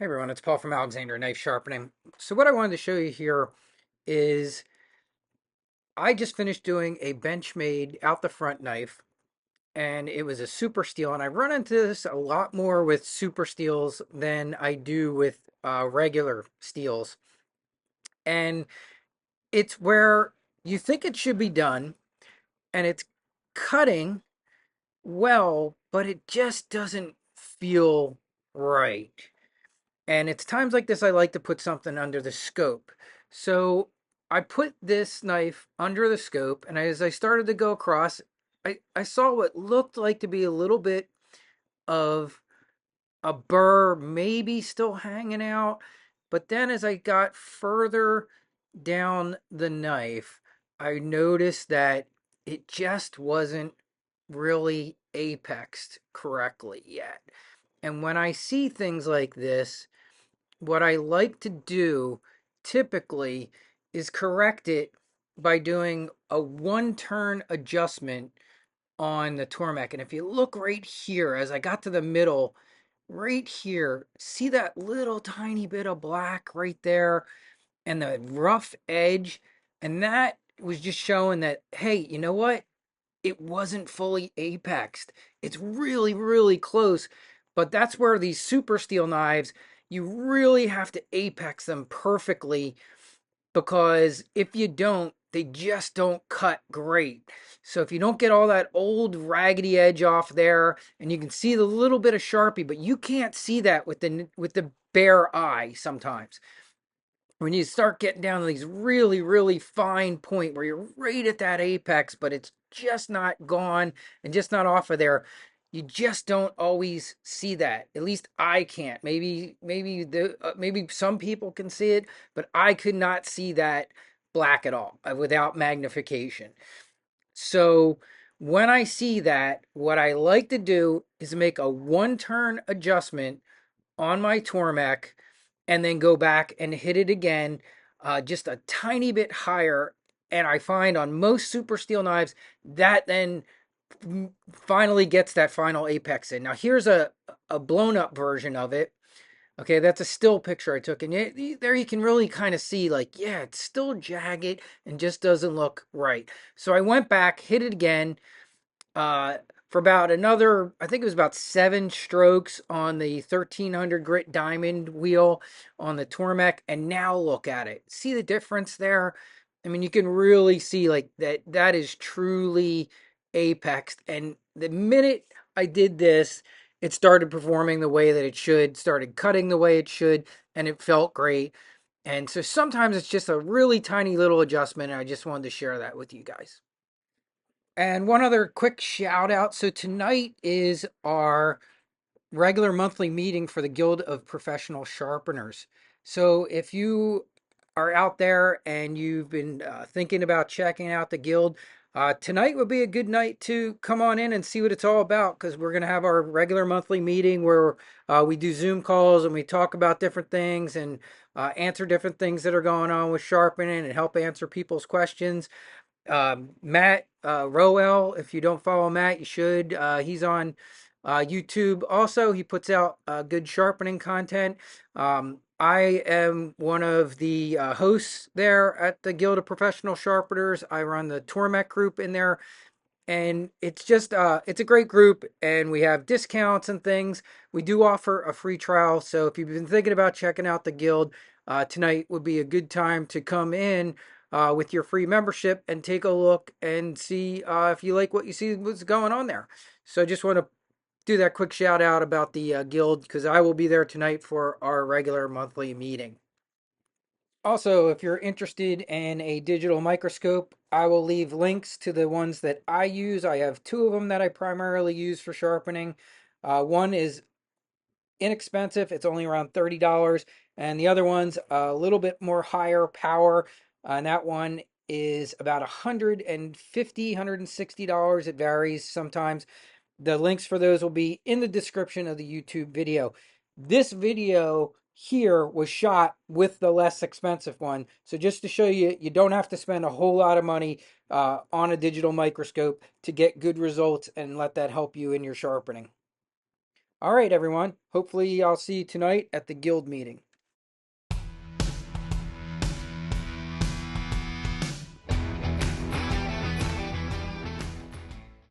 Hey everyone, it's Paul from Alexander Knife Sharpening. So what I wanted to show you here is I just finished doing a Benchmade out the front knife, and it was a super steel, and I run into this a lot more with super steels than I do with regular steels. And it's where you think it should be done, and it's cutting well, but it just doesn't feel right. And it's times like this I like to put something under the scope. So I put this knife under the scope, and as I started to go across, I saw what looked like to be a little bit of a burr maybe still hanging out. But then as I got further down the knife, I noticed that it just wasn't really apexed correctly yet. And when I see things like this, what I like to do typically is correct it by doing a one turn adjustment on the Tormek. And if you look right here, as I got to the middle, right here, see that little tiny bit of black right there and the rough edge? And that was just showing that, hey, you know what? It wasn't fully apexed. It's really, really close. But that's where these super steel knives, you really have to apex them perfectly, because if you don't, they just don't cut great. So if you don't get all that old raggedy edge off there, and you can see the little bit of Sharpie, but you can't see that with the bare eye sometimes. When you start getting down to these really, really fine point where you're right at that apex, but it's just not gone and just not off of there, you just don't always see that. At least I can't. Maybe some people can see it, but I could not see that black at all without magnification. So when I see that, what I like to do is make a one turn adjustment on my Tormek and then go back and hit it again, just a tiny bit higher. And I find on most super steel knives that then finally gets that final apex in. Now here's a blown up version of it. Okay, that's a still picture I took, and there you can really kind of see, like, yeah, it's still jagged and just doesn't look right. So I went back, hit it again, uh, for about another, I think it was about 7 strokes on the 1300 grit diamond wheel on the Tormek. And now look at it. See the difference there? I mean, you can really see like that is truly apexed. And the minute I did this, it started performing the way that it should, started cutting the way it should, and it felt great. And so sometimes it's just a really tiny little adjustment. And I just wanted to share that with you guys. And one other quick shout out. So tonight is our regular monthly meeting for the Guild of Professional Sharpeners. So if you are out there and you've been thinking about checking out the guild, tonight would be a good night to come on in and see what it's all about, because we're going to have our regular monthly meeting where we do Zoom calls and we talk about different things and answer different things that are going on with sharpening and help answer people's questions. Matt Rowell, if you don't follow Matt, you should. He's on YouTube. Also, he puts out good sharpening content. I am one of the hosts there at the Guild of Professional Sharpeners. I run the Tormek group in there, and it's just it's a great group, and we have discounts and things. We do offer a free trial, so if you've been thinking about checking out the guild, tonight would be a good time to come in with your free membership and take a look and see if you like what you see what's going on there. So I just want to do that quick shout out about the guild, because I will be there tonight for our regular monthly meeting. Also, if you're interested in a digital microscope, I will leave links to the ones that I use. I have two of them that I primarily use for sharpening. One is inexpensive, it's only around $30, and the other one's a little bit more higher power, and that one is about $150, $160. It varies sometimes. The links for those will be in the description of the YouTube video. This video here was shot with the less expensive one. So just to show you, you don't have to spend a whole lot of money on a digital microscope to get good results and let that help you in your sharpening. All right, everyone. Hopefully, I'll see you tonight at the guild meeting.